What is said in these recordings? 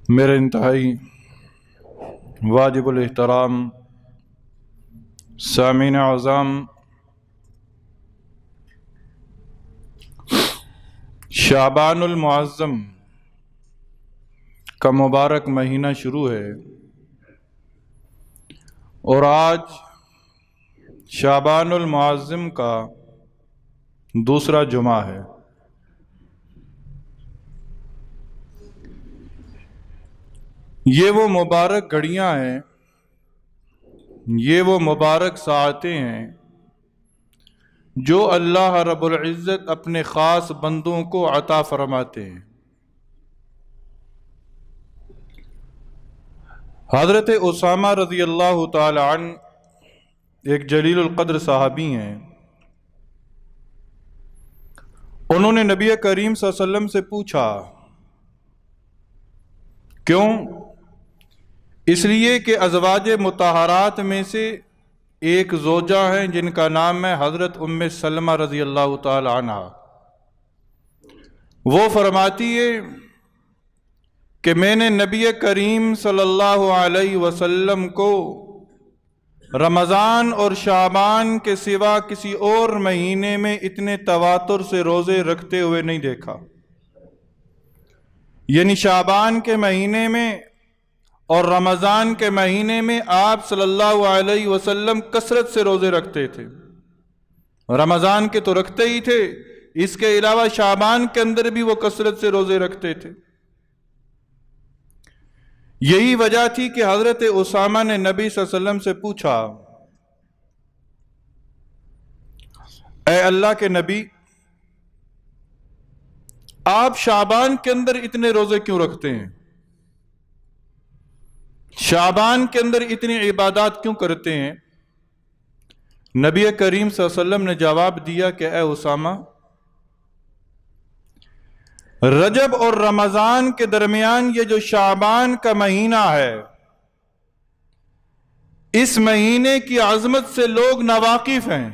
میرے انتہائی واجب الاحترام سامعین اعظم، شعبان المعظم کا مبارک مہینہ شروع ہے اور آج شعبان المعظم کا دوسرا جمعہ ہے۔ یہ وہ مبارک گھڑیاں ہیں، یہ وہ مبارک ساعتیں ہیں جو اللہ رب العزت اپنے خاص بندوں کو عطا فرماتے ہیں۔ حضرت اسامہ رضی اللہ تعالی عنہ ایک جلیل القدر صحابی ہیں۔ انہوں نے نبی کریم صلی اللہ علیہ وسلم سے پوچھا، کیوں؟ اس لیے کہ ازواج مطہرات میں سے ایک زوجہ ہیں جن کا نام ہے حضرت ام سلمہ رضی اللہ تعالی عنہ۔ وہ فرماتی ہے کہ میں نے نبی کریم صلی اللہ علیہ وسلم کو رمضان اور شعبان کے سوا کسی اور مہینے میں اتنے تواتر سے روزے رکھتے ہوئے نہیں دیکھا۔ یعنی شعبان کے مہینے میں اور رمضان کے مہینے میں آپ صلی اللہ علیہ وسلم کثرت سے روزے رکھتے تھے۔ رمضان کے تو رکھتے ہی تھے، اس کے علاوہ شعبان کے اندر بھی وہ کثرت سے روزے رکھتے تھے۔ یہی وجہ تھی کہ حضرت اسامہ نے نبی صلی اللہ علیہ وسلم سے پوچھا، اے اللہ کے نبی، آپ شعبان کے اندر اتنے روزے کیوں رکھتے ہیں؟ شعبان کے اندر اتنی عبادات کیوں کرتے ہیں؟ نبی کریم صلی اللہ علیہ وسلم نے جواب دیا کہ اے اسامہ، رجب اور رمضان کے درمیان یہ جو شعبان کا مہینہ ہے، اس مہینے کی عظمت سے لوگ ناواقف ہیں،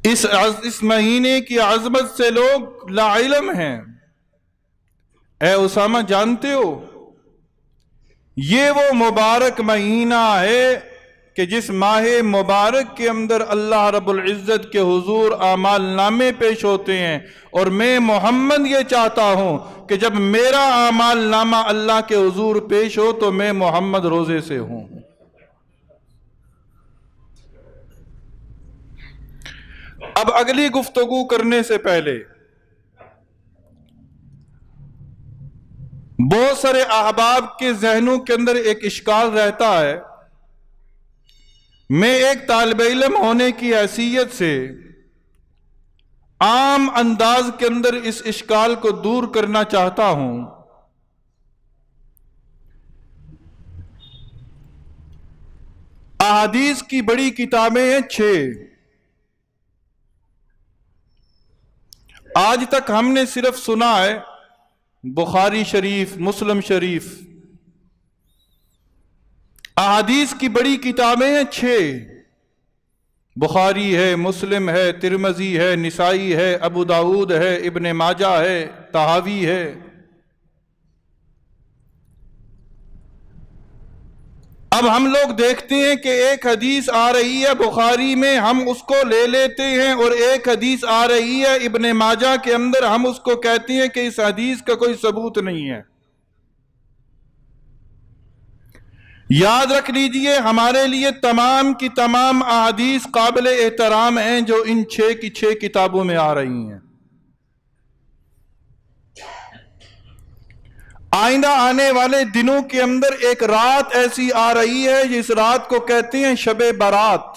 اس مہینے کی عظمت سے لوگ لا علم ہیں۔ اے اسامہ، جانتے ہو یہ وہ مبارک مہینہ ہے کہ جس ماہ مبارک کے اندر اللہ رب العزت کے حضور اعمال نامے پیش ہوتے ہیں، اور میں محمد یہ چاہتا ہوں کہ جب میرا اعمال نامہ اللہ کے حضور پیش ہو تو میں محمد روزے سے ہوں۔ اب اگلی گفتگو کرنے سے پہلے بہت سارے احباب کے ذہنوں کے اندر ایک اشکال رہتا ہے۔ میں ایک طالب علم ہونے کی حیثیت سے عام انداز کے اندر اس اشکال کو دور کرنا چاہتا ہوں۔ احادیث کی بڑی کتابیں ہیں 6۔ آج تک ہم نے صرف سنا ہے بخاری شریف، مسلم شریف۔ احادیث کی بڑی کتابیں ہیں 6، بخاری ہے، مسلم ہے، ترمذی ہے، نسائی ہے، ابو داؤد ہے، ابن ماجہ ہے، طحاوی ہے۔ اب ہم لوگ دیکھتے ہیں کہ ایک حدیث آ رہی ہے بخاری میں، ہم اس کو لے لیتے ہیں، اور ایک حدیث آ رہی ہے ابن ماجہ کے اندر، ہم اس کو کہتے ہیں کہ اس حدیث کا کوئی ثبوت نہیں ہے۔ یاد رکھ لیجئے، ہمارے لیے تمام کی تمام احادیث قابل احترام ہیں جو ان 6 کی 6 کتابوں میں آ رہی ہیں۔ آئندہ آنے والے دنوں کے اندر ایک رات ایسی آ رہی ہے جس رات کو کہتے ہیں شب برات۔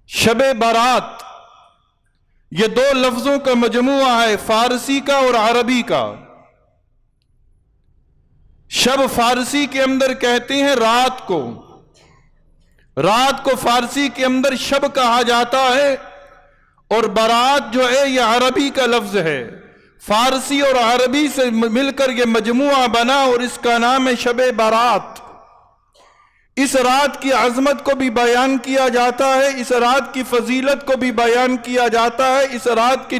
شب برات یہ 2 لفظوں کا مجموعہ ہے، فارسی کا اور عربی کا۔ شب فارسی کے اندر کہتے ہیں رات کو، رات کو فارسی کے اندر شب کہا جاتا ہے، اور برات جو ہے یہ عربی کا لفظ ہے۔ فارسی اور عربی سے مل کر یہ مجموعہ بنا اور اس کا نام ہے شب برات۔ اس رات کی عظمت کو بھی بیان کیا جاتا ہے، اس رات کی فضیلت کو بھی بیان کیا جاتا ہے، اس رات کی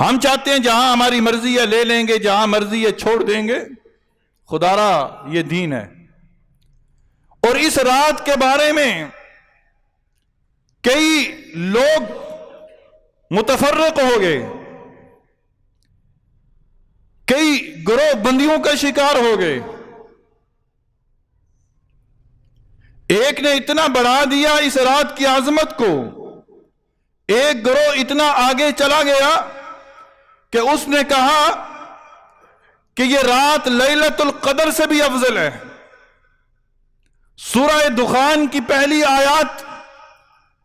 ہم چاہتے ہیں جہاں ہماری مرضی ہے لے لیں گے، جہاں مرضی ہے چھوڑ دیں گے۔ خدا را یہ دین ہے۔ اور اس رات کے بارے میں کئی لوگ متفرق ہو گئے، کئی گروہ بندیوں کا شکار ہو گئے۔ ایک نے اتنا بڑھا دیا اس رات کی عظمت کو، ایک گروہ اتنا آگے چلا گیا کہ اس نے کہا کہ یہ رات لیلۃ القدر سے بھی افضل ہے۔ سورہ دخان کی پہلی آیات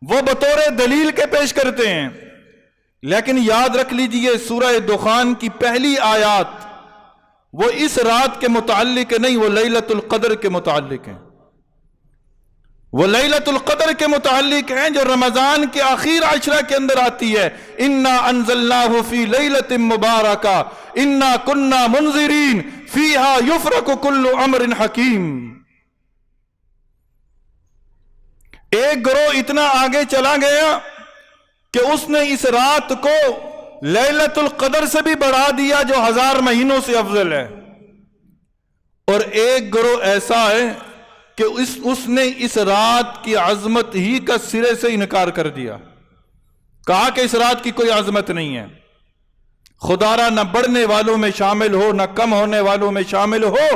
وہ بطور دلیل کے پیش کرتے ہیں، لیکن یاد رکھ لیجئے سورہ دخان کی پہلی آیات وہ اس رات کے متعلق نہیں، وہ لیلۃ القدر کے متعلق ہیں۔ وہ لیلۃ القدر کے متعلق ہیں جو رمضان کے آخر عشرہ کے اندر آتی ہے۔ انا انزلناہ فی لیلۃ مبارکہ انا کنا منذرین فیہا یفرق کل امر حکیم۔ ایک گروہ اتنا آگے چلا گیا کہ اس نے اس رات کو لیلۃ القدر سے بھی بڑھا دیا جو 1000 مہینوں سے افضل ہے، اور ایک گروہ ایسا ہے کہ اس نے اس رات کی عظمت ہی کا سرے سے انکار کر دیا، کہا کہ اس رات کی کوئی عظمت نہیں ہے۔ خدا را نہ بڑھنے والوں میں شامل ہو، نہ کم ہونے والوں میں شامل ہو،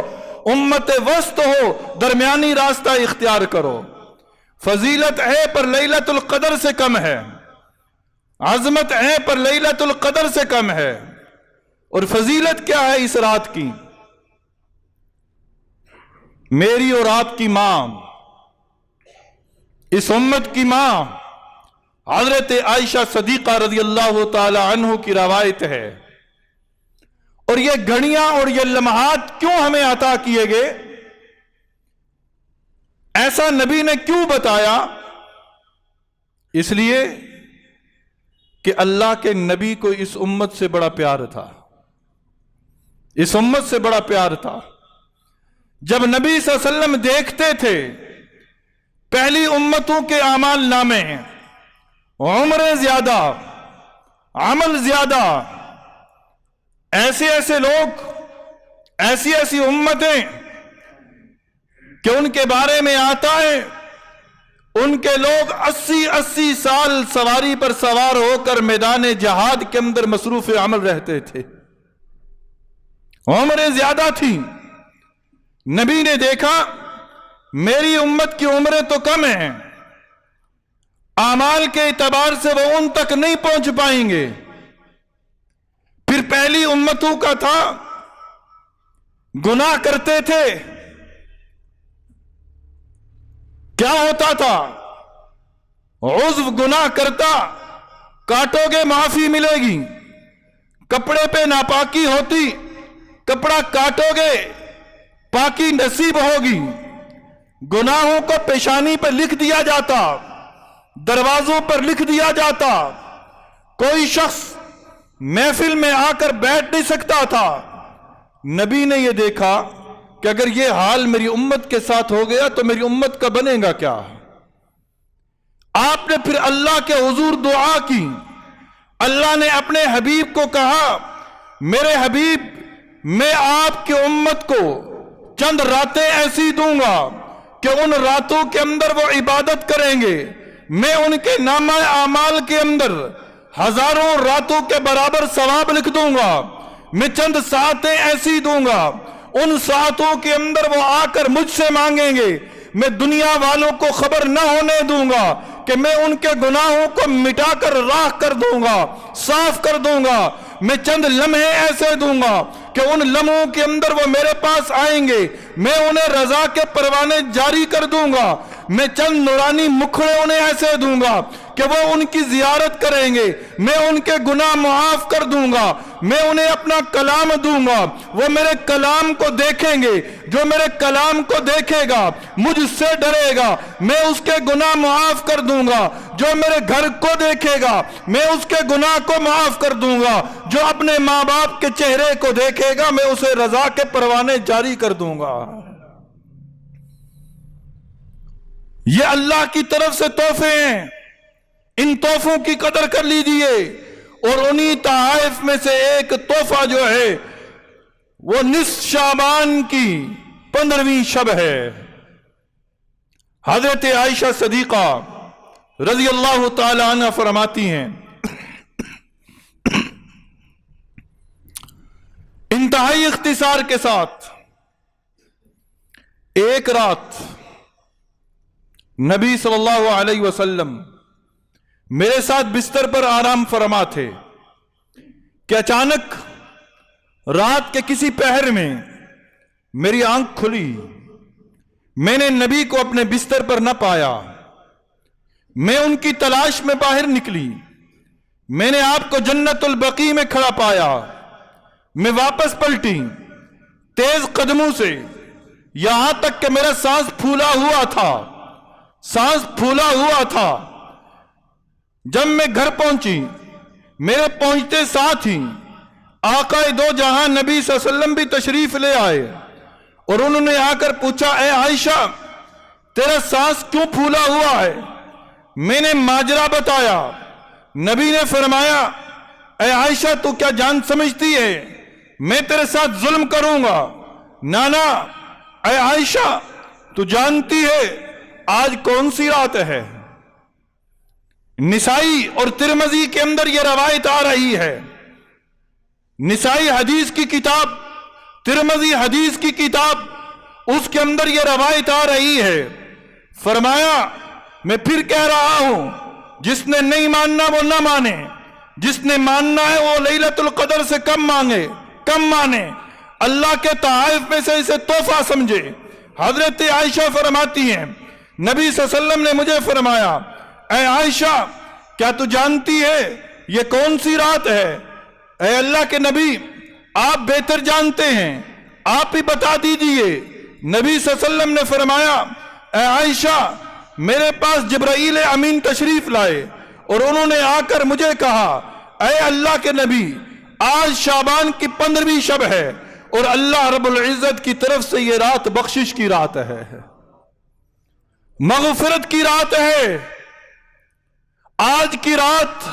امت وسط ہو، درمیانی راستہ اختیار کرو۔ فضیلت ہے پر لیلۃ القدر سے کم ہے، عظمت ہے پر لیلۃ القدر سے کم ہے۔ اور فضیلت کیا ہے اس رات کی؟ میری اور آپ کی ماں، اس امت کی ماں حضرت عائشہ صدیقہ رضی اللہ تعالی عنہ کی روایت ہے، اور یہ گھڑیاں اور یہ لمحات کیوں ہمیں عطا کیے گئے؟ ایسا نبی نے کیوں بتایا؟ اس لیے کہ اللہ کے نبی کو اس امت سے بڑا پیار تھا، اس امت سے بڑا پیار تھا۔ جب نبی صلی اللہ علیہ وسلم دیکھتے تھے پہلی امتوں کے اعمال نامے ہیں، عمریں زیادہ، عمل زیادہ، ایسے ایسے لوگ، ایسی ایسی امتیں کہ ان کے بارے میں آتا ہے ان کے لوگ 80 سال سواری پر سوار ہو کر میدان جہاد کے اندر مصروف عمل رہتے تھے، عمریں زیادہ تھیں۔ نبی نے دیکھا میری امت کی عمریں تو کم ہیں، اعمال کے اعتبار سے وہ ان تک نہیں پہنچ پائیں گے۔ پھر پہلی امتوں کا تھا گناہ کرتے تھے، کیا ہوتا تھا؟ عضو گناہ کرتا، کاٹو گے معافی ملے گی، کپڑے پہ ناپاکی ہوتی، کپڑا کاٹو گے پاکی نصیب ہوگی۔ گناہوں کو پیشانی پر لکھ دیا جاتا، دروازوں پر لکھ دیا جاتا، کوئی شخص محفل میں آ کر بیٹھ نہیں سکتا تھا۔ نبی نے یہ دیکھا کہ اگر یہ حال میری امت کے ساتھ ہو گیا تو میری امت کا بنے گا کیا؟ آپ نے پھر اللہ کے حضور دعا کی، اللہ نے اپنے حبیب کو کہا میرے حبیب میں آپ کی امت کو چند راتیں ایسی دوں گا کہ ان راتوں کے اندر وہ عبادت کریں گے، میں ان کے نامہ اعمال کے اندر ہزاروں راتوں کے برابر ثواب لکھ دوں گا۔ میں چند ساعتیں ایسی دوں گا، ان ساعتوں کے اندر وہ آ کر مجھ سے مانگیں گے، میں دنیا والوں کو خبر نہ ہونے دوں گا کہ میں ان کے گناہوں کو مٹا کر راکھ کر دوں گا، صاف کر دوں گا۔ میں چند لمحے ایسے دوں گا کہ ان لمحوں کے اندر وہ میرے پاس آئیں گے، میں انہیں رضا کے پروانے جاری کر دوں گا۔ میں چند نورانی مکھڑے انہیں ایسے دوں گا کہ وہ ان کی زیارت کریں گے، میں ان کے گناہ معاف کر دوں گا۔ میں انہیں اپنا کلام دوں گا، وہ میرے کلام کو دیکھیں گے، جو میرے کلام کو دیکھے گا مجھ سے ڈرے گا، میں اس کے گناہ معاف کر دوں گا۔ جو میرے گھر کو دیکھے گا میں اس کے گناہ کو معاف کر دوں گا، جو اپنے ماں باپ کے چہرے کو دیکھے گا میں اسے رضا کے پروانے جاری کر دوں گا۔ یہ اللہ کی طرف سے تحفے ہیں، ان تحفوں کی قدر کر لیجئے۔ اور انہی تحائف میں سے ایک تحفہ جو ہے وہ نصف شعبان کی 15ویں شب ہے۔ حضرت عائشہ صدیقہ رضی اللہ تعالی عنہ فرماتی ہیں، انتہائی اختصار کے ساتھ، ایک رات نبی صلی اللہ علیہ وسلم میرے ساتھ بستر پر آرام فرما تھے کہ اچانک رات کے کسی پہر میں میری آنکھ کھلی۔ میں نے نبی کو اپنے بستر پر نہ پایا۔ میں ان کی تلاش میں باہر نکلی۔ میں نے آپ کو جنت البقیع میں کھڑا پایا۔ میں واپس پلٹی تیز قدموں سے، یہاں تک کہ میرا سانس پھولا ہوا تھا۔ جب میں گھر پہنچی، میرے پہنچتے ساتھ ہی آقا دو جہاں نبی صلی اللہ علیہ وسلم بھی تشریف لے آئے اور انہوں نے آ کر پوچھا، اے عائشہ تیرا سانس کیوں پھولا ہوا ہے؟ میں نے ماجرا بتایا۔ نبی نے فرمایا، اے عائشہ تو کیا جان سمجھتی ہے میں تیرے ساتھ ظلم کروں گا؟ نانا، اے عائشہ تو جانتی ہے آج کون سی رات ہے؟ نسائی اور ترمذی کے اندر یہ روایت آ رہی ہے۔ نسائی حدیث کی کتاب، ترمذی حدیث کی کتاب، اس کے اندر یہ روایت آ رہی ہے۔ فرمایا، میں پھر کہہ رہا ہوں، جس نے نہیں ماننا وہ نہ مانے، جس نے ماننا ہے وہ لیلۃ القدر سے کم مانے، اللہ کے تحائف میں سے اسے تحفہ سمجھے۔ حضرت عائشہ فرماتی ہیں، نبی صلی اللہ علیہ وسلم نے مجھے فرمایا، اے عائشہ کیا تو جانتی ہے یہ کون سی رات ہے؟ اے اللہ کے نبی آپ بہتر جانتے ہیں، آپ ہی بتا دیجئے۔ نبی صلی اللہ علیہ وسلم نے فرمایا، اے عائشہ میرے پاس جبرائیل امین تشریف لائے اور انہوں نے آ کر مجھے کہا، اے اللہ کے نبی آج شعبان کی 15ویں شب ہے اور اللہ رب العزت کی طرف سے یہ رات بخشش کی رات ہے، مغفرت کی رات ہے۔ آج کی رات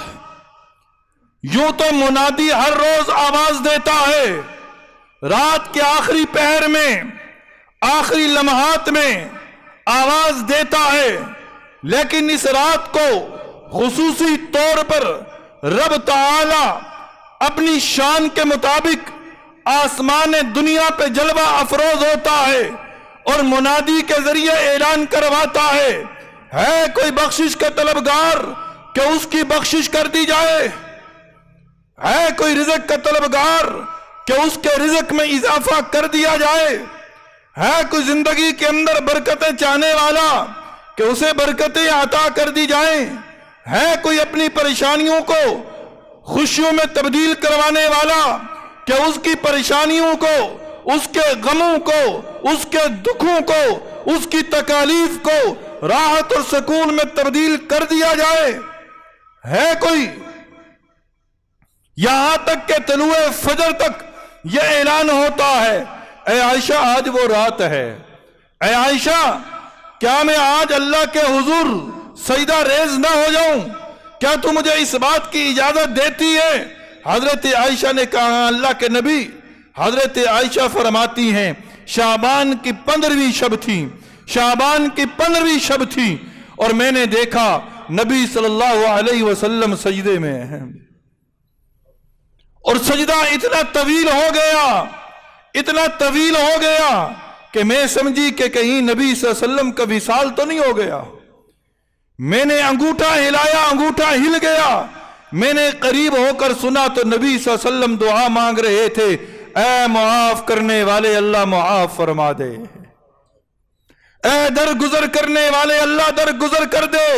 یوں تو منادی ہر روز آواز دیتا ہے، رات کے آخری پہر میں، آخری لمحات میں آواز دیتا ہے، لیکن اس رات کو خصوصی طور پر رب تعالی اپنی شان کے مطابق آسمان دنیا پہ جلوہ افروز ہوتا ہے اور منادی کے ذریعے اعلان کرواتا ہے کوئی بخشش کا طلبگار کہ اس کی بخشش کر دی جائے، ہے کوئی رزق کا طلبگار کہ اس کے رزق میں اضافہ کر دیا جائے، ہے کوئی زندگی کے اندر برکتیں چاہنے والا کہ اسے برکتیں عطا کر دی جائیں، ہے کوئی اپنی پریشانیوں کو خوشیوں میں تبدیل کروانے والا کہ اس کی پریشانیوں کو، اس کے غموں کو، اس کے دکھوں کو، اس کی تکالیف کو راحت اور سکون میں تبدیل کر دیا جائے، ہے کوئی؟ یہاں تک کہ طلوع فجر تک یہ اعلان ہوتا ہے، اے عائشہ آج وہ رات ہے۔ اے عائشہ کیا میں آج اللہ کے حضور سجدہ ریز نہ ہو جاؤں؟ کیا تو مجھے اس بات کی اجازت دیتی ہے؟ حضرت عائشہ نے کہا، اللہ کے نبی۔ حضرت عائشہ فرماتی ہیں، شعبان کی 15ویں شب تھی، شعبان کی 15ویں شب تھی اور میں نے دیکھا نبی صلی اللہ علیہ وسلم سجدے میں ہیں اور سجدہ اتنا طویل ہو گیا کہ میں سمجھی کہ کہیں نبی صلی اللہ علیہ وسلم کا وصال تو نہیں ہو گیا۔ میں نے انگوٹھا ہلایا، انگوٹھا ہل گیا۔ میں نے قریب ہو کر سنا تو نبی صلی اللہ علیہ وسلم دعا مانگ رہے تھے، اے معاف کرنے والے اللہ معاف فرما دے، اے درگزر کرنے والے اللہ درگزر کر دے،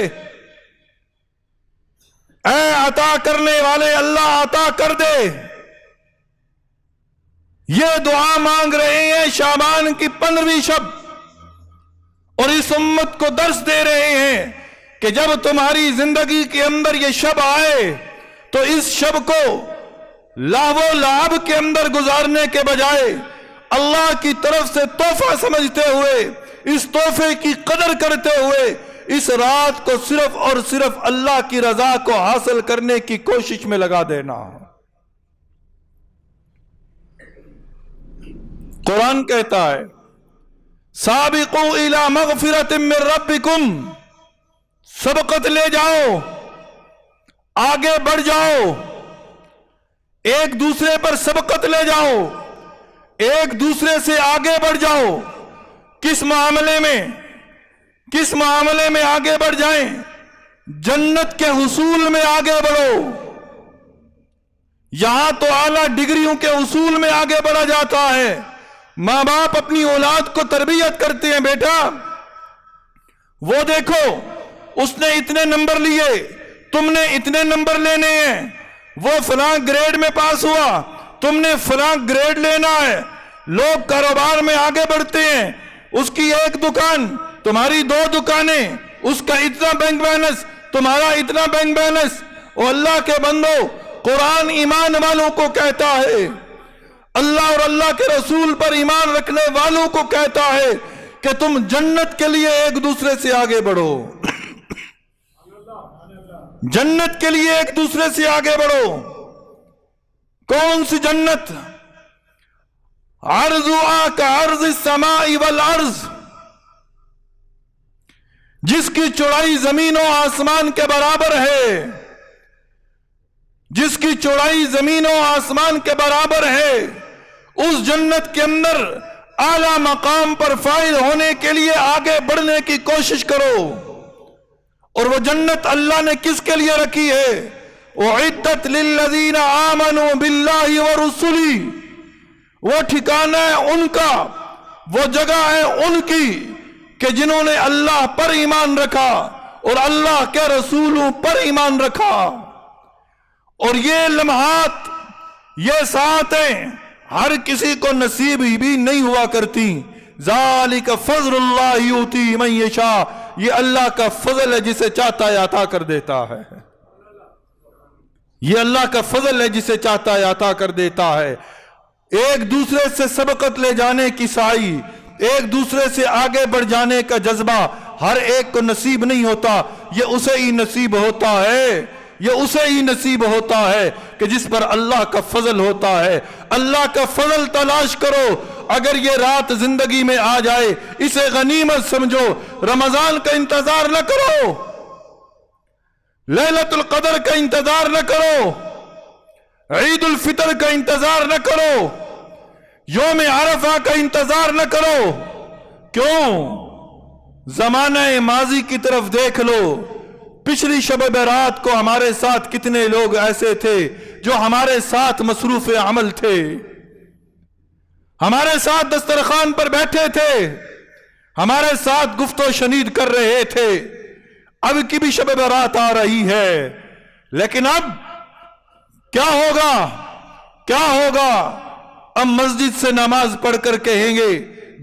اے عطا کرنے والے اللہ عطا کر دے۔ یہ دعا مانگ رہے ہیں شعبان کی 15ویں شب اور اس امت کو درس دے رہے ہیں کہ جب تمہاری زندگی کے اندر یہ شب آئے تو اس شب کو لہو و لعب کے اندر گزارنے کے بجائے اللہ کی طرف سے تحفہ سمجھتے ہوئے، اس تحفے کی قدر کرتے ہوئے، اس رات کو صرف اور صرف اللہ کی رضا کو حاصل کرنے کی کوشش میں لگا دینا۔ قرآن کہتا ہے سابقوا الی مغفرۃ من ربکم، سبقت لے جاؤ، آگے بڑھ جاؤ، ایک دوسرے پر سبقت لے جاؤ، ایک دوسرے سے آگے بڑھ جاؤ۔ کس معاملے میں؟ کس معاملے میں آگے بڑھ جائیں؟ جنت کے حصول میں آگے بڑھو۔ یہاں تو اعلیٰ ڈگریوں کے حصول میں آگے بڑھا جاتا ہے۔ ماں باپ اپنی اولاد کو تربیت کرتے ہیں، بیٹا وہ دیکھو اس نے اتنے نمبر لیے، تم نے اتنے نمبر لینے ہیں، وہ فلاں گریڈ میں پاس ہوا، تم نے فلاں گریڈ لینا ہے۔ لوگ کاروبار میں آگے بڑھتے ہیں، اس کی ایک دکان، تمہاری 2 دکانیں، اس کا اتنا بینک بیلنس، تمہارا اتنا بینک بیلنس۔ اور اللہ کے بندو، قرآن ایمان والوں کو کہتا ہے، اللہ اور اللہ کے رسول پر ایمان رکھنے والوں کو کہتا ہے کہ تم جنت کے لیے ایک دوسرے سے آگے بڑھو، جنت کے لیے ایک دوسرے سے آگے بڑھو۔ کون سی جنت؟ عرضها كعرض السماء والارض، جس کی چوڑائی زمین و آسمان کے برابر ہے، جس کی چوڑائی زمین و آسمان کے برابر ہے۔ اس جنت کے اندر اعلیٰ مقام پر فائز ہونے کے لیے آگے بڑھنے کی کوشش کرو۔ اور وہ جنت اللہ نے کس کے لیے رکھی ہے؟ اعدت للذین آمنوا باللہ ورسلہ، وہ ٹھکانہ ہے ان کا، وہ جگہ ہے ان کی کہ جنہوں نے اللہ پر ایمان رکھا اور اللہ کے رسولوں پر ایمان رکھا۔ اور یہ لمحات، یہ ساعتیں ہر کسی کو نصیب بھی نہیں ہوا کرتی۔ ذالک فضل اللہ یؤتی من یشاء، یہ اللہ کا فضل ہے، جسے چاہتا ہے عطا کر دیتا ہے۔ یہ اللہ کا فضل ہے، جسے چاہتا ہے عطا کر دیتا ہے۔ ایک دوسرے سے سبقت لے جانے کی سعی، ایک دوسرے سے آگے بڑھ جانے کا جذبہ ہر ایک کو نصیب نہیں ہوتا۔ یہ اسے ہی نصیب ہوتا ہے، یہ اسے ہی نصیب ہوتا ہے کہ جس پر اللہ کا فضل ہوتا ہے۔ اللہ کا فضل تلاش کرو۔ اگر یہ رات زندگی میں آ جائے، اسے غنیمت سمجھو۔ رمضان کا انتظار نہ کرو، لیلۃ القدر کا انتظار نہ کرو، عید الفطر کا انتظار نہ کرو، یوم عرفہ کا انتظار نہ کرو۔ کیوں؟ زمانہ ماضی کی طرف دیکھ لو۔ پچھلی شب برات کو ہمارے ساتھ کتنے لوگ ایسے تھے جو ہمارے ساتھ مصروف عمل تھے، ہمارے ساتھ دسترخوان پر بیٹھے تھے، ہمارے ساتھ گفت و شنید کر رہے تھے۔ اب کی بھی شب برات آ رہی ہے، لیکن اب کیا ہوگا؟ کیا ہوگا؟ اب مسجد سے نماز پڑھ کر کہیں گے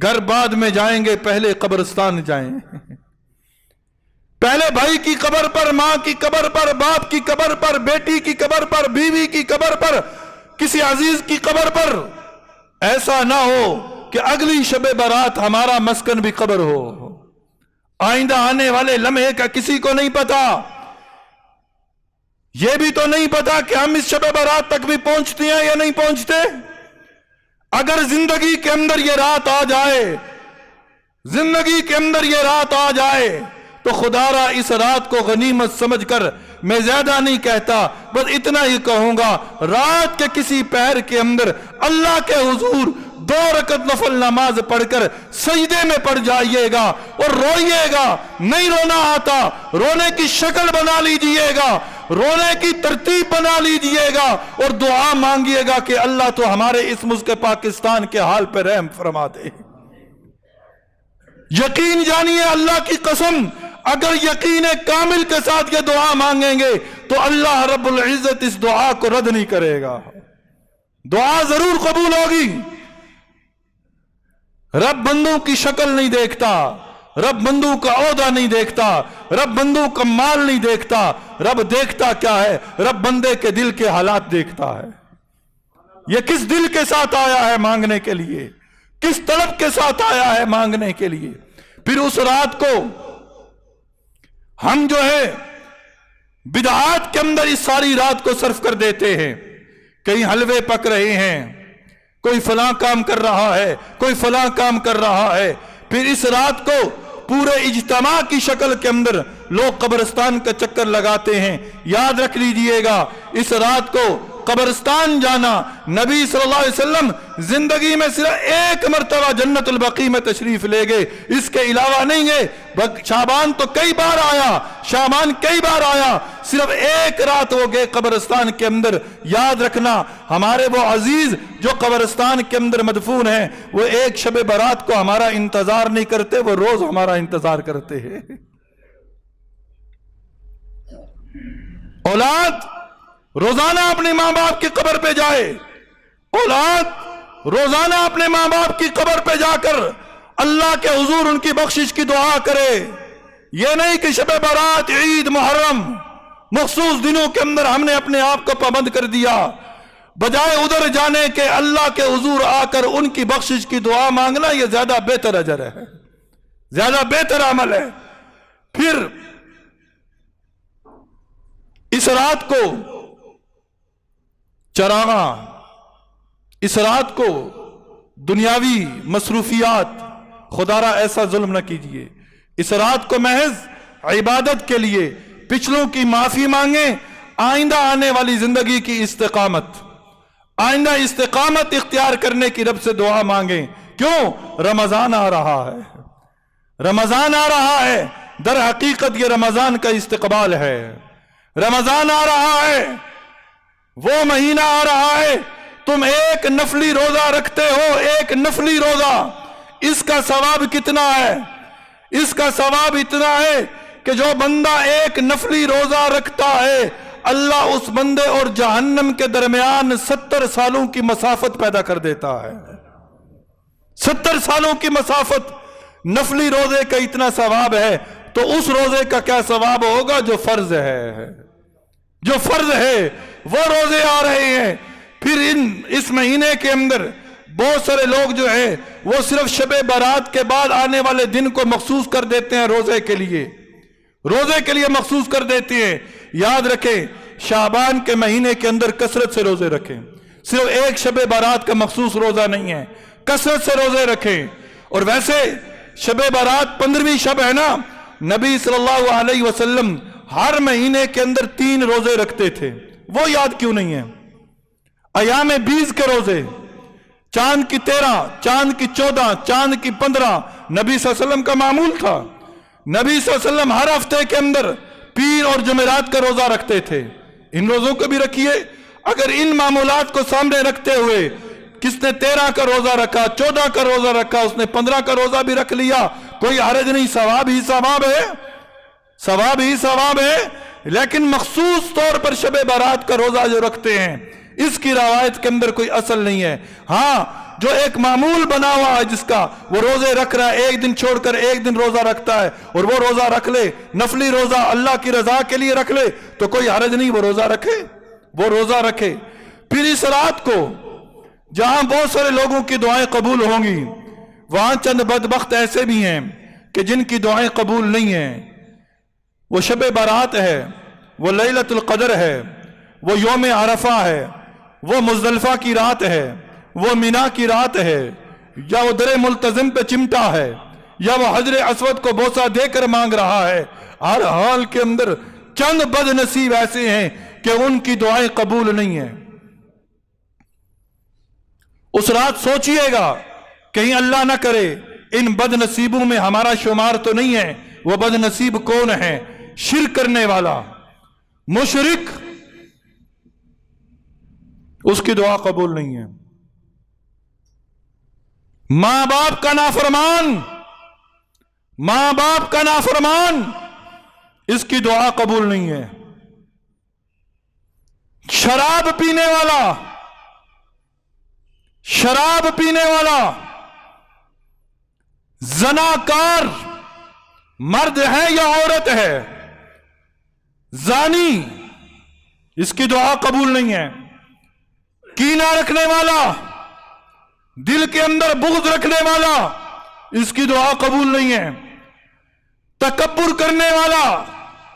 گھر بعد میں جائیں گے، پہلے قبرستان جائیں۔ پہلے بھائی کی قبر پر، ماں کی قبر پر، باپ کی قبر پر، بیٹی کی قبر پر، بیوی کی قبر پر، کسی عزیز کی قبر پر۔ ایسا نہ ہو کہ اگلی شب برات ہمارا مسکن بھی قبر ہو۔ آئندہ آنے والے لمحے کا کسی کو نہیں پتا۔ یہ بھی تو نہیں پتا کہ ہم اس شب برات تک بھی پہنچتے ہیں یا نہیں پہنچتے۔ اگر زندگی کے اندر یہ رات آ جائے، زندگی کے اندر یہ رات آ جائے تو خدا را اس رات کو غنیمت سمجھ کر، میں زیادہ نہیں کہتا، بس اتنا ہی کہوں گا، رات کے کسی پہر کے اندر اللہ کے حضور 2 رکعت نفل نماز پڑھ کر سجدے میں پڑ جائیے گا اور روئیے گا۔ نہیں رونا آتا، رونے کی شکل بنا لیجئے گا، رونے کی ترتیب بنا لیجئے گا اور دعا مانگیے گا کہ اللہ تو ہمارے اس ملک پاکستان کے حال پہ رحم فرما دے۔ یقین جانیے، اللہ کی قسم، اگر یقین کامل کے ساتھ یہ دعا مانگیں گے تو اللہ رب العزت اس دعا کو رد نہیں کرے گا، دعا ضرور قبول ہوگی۔ رب بندوں کی شکل نہیں دیکھتا، رب بندوں کا عہدہ نہیں دیکھتا، رب بندوں کا مال نہیں دیکھتا، رب دیکھتا کیا ہے؟ رب بندے کے دل کے حالات دیکھتا ہے۔ یہ کس دل کے ساتھ آیا ہے مانگنے کے لیے، کس طلب کے ساتھ آیا ہے مانگنے کے لیے۔ پھر اس رات کو ہم جو ہے بدعات کے اندر اس ساری رات کو صرف کر دیتے ہیں. کہیں حلوے پک رہے ہیں، کوئی فلاں کام کر رہا ہے، کوئی فلاں کام کر رہا ہے. پھر اس رات کو پورے اجتماع کی شکل کے اندر لوگ قبرستان کا چکر لگاتے ہیں. یاد رکھ لیجئے گا، اس رات کو قبرستان جانا، نبی صلی اللہ علیہ وسلم زندگی میں صرف ایک مرتبہ جنت البقیع میں تشریف لے گئے، اس کے علاوہ نہیں گئے. شعبان تو کئی بار آیا، شعبان کئی بار آیا، صرف ایک رات وہ گئے قبرستان کے اندر. یاد رکھنا، ہمارے وہ عزیز جو قبرستان کے اندر مدفون ہیں، وہ ایک شب برات کو ہمارا انتظار نہیں کرتے، وہ روز ہمارا انتظار کرتے ہیں. اولاد روزانہ اپنے ماں باپ کی قبر پہ جائے، اولاد روزانہ اپنے ماں باپ کی قبر پہ جا کر اللہ کے حضور ان کی بخشش کی دعا کرے. یہ نہیں کہ شب برات، عید، محرم مخصوص دنوں کے اندر ہم نے اپنے آپ کو پابند کر دیا، بجائے ادھر جانے کے اللہ کے حضور آ کر ان کی بخشش کی دعا مانگنا، یہ زیادہ بہتر اجر ہے، زیادہ بہتر عمل ہے. پھر اس رات کو چراغاں، اس رات کو دنیاوی مصروفیات، خدا را ایسا ظلم نہ کیجئے. اس رات کو محض عبادت کے لیے پچھلوں کی معافی مانگیں، آئندہ آنے والی زندگی کی استقامت، آئندہ استقامت اختیار کرنے کی رب سے دعا مانگیں. کیوں؟ رمضان آ رہا ہے، رمضان آ رہا ہے. در حقیقت یہ رمضان کا استقبال ہے. رمضان آ رہا ہے، وہ مہینہ آ رہا ہے. تم ایک نفلی روزہ رکھتے ہو، ایک نفلی روزہ، اس کا ثواب کتنا ہے؟ اس کا ثواب اتنا ہے کہ جو بندہ ایک نفلی روزہ رکھتا ہے، اللہ اس بندے اور جہنم کے درمیان 70 سالوں کی مسافت پیدا کر دیتا ہے. 70 سالوں کی مسافت. نفلی روزے کا اتنا ثواب ہے تو اس روزے کا کیا ثواب ہوگا جو فرض ہے، جو فرض ہے. وہ روزے آ رہے ہیں. پھر اس مہینے کے اندر بہت سارے لوگ جو ہیں وہ صرف شب برات کے بعد آنے والے دن کو مخصوص کر دیتے ہیں روزے کے لیے، روزے کے لیے مخصوص کر دیتے ہیں. یاد رکھیں، شعبان کے مہینے کے اندر کثرت سے روزے رکھیں. صرف ایک شب برات کا مخصوص روزہ نہیں ہے، کثرت سے روزے رکھیں. اور ویسے شب برات 15ویں شب ہے نا، نبی صلی اللہ علیہ وسلم ہر مہینے کے اندر 3 روزے رکھتے تھے. وہ یاد کیوں نہیں ہے؟ ایام 20 کے روزے، چاند کی 13، چاند کی 14، چاند کی 15 نبی صلی اللہ علیہ وسلم کا معمول تھا. نبی صلی اللہ علیہ وسلم ہر ہفتے کے اندر پیر اور جمعرات کا روزہ رکھتے تھے. ان روزوں کو بھی رکھیے. اگر ان معمولات کو سامنے رکھتے ہوئے کس نے 13 کا روزہ رکھا، 14 کا روزہ رکھا، اس نے 15 کا روزہ بھی رکھ لیا، کوئی حرج نہیں. ثواب ہی ثواب ہے، ثواب ہی ثواب ہے. لیکن مخصوص طور پر شب برات کا روزہ جو رکھتے ہیں، اس کی روایت کے اندر کوئی اصل نہیں ہے. ہاں، جو ایک معمول بنا ہوا ہے جس کا وہ روزے رکھ رہا ہے، ایک دن چھوڑ کر ایک دن روزہ رکھتا ہے، اور وہ روزہ رکھ لے، نفلی روزہ اللہ کی رضا کے لیے رکھ لے، تو کوئی حرج نہیں، وہ روزہ رکھے، وہ روزہ رکھے. پھر اس رات کو جہاں بہت سارے لوگوں کی دعائیں قبول ہوں گی، وہاں چند بدبخت ایسے بھی ہیں کہ جن کی دعائیں قبول نہیں ہیں. وہ شب برات ہے، وہ لیلۃ القدر ہے، وہ یوم عرفہ ہے، وہ مزدلفہ کی رات ہے، وہ مینا کی رات ہے، یا وہ در ملتزم پہ چمٹا ہے، یا وہ حجر اسود کو بوسہ دے کر مانگ رہا ہے. ہر حال کے اندر چند بد نصیب ایسے ہیں کہ ان کی دعائیں قبول نہیں ہیں. اس رات سوچئے گا، کہیں اللہ نہ کرے ان بد نصیبوں میں ہمارا شمار تو نہیں ہے. وہ بد نصیب کون ہے؟ شرک کرنے والا، مشرک، اس کی دعا قبول نہیں ہے. ماں باپ کا نافرمان، ماں باپ کا نافرمان، اس کی دعا قبول نہیں ہے. شراب پینے والا، شراب پینے والا، زناکار، مرد ہے یا عورت ہے، زانی، اس کی دعا قبول نہیں ہے. کینہ رکھنے والا، دل کے اندر بغض رکھنے والا، اس کی دعا قبول نہیں ہے. تکبر کرنے والا،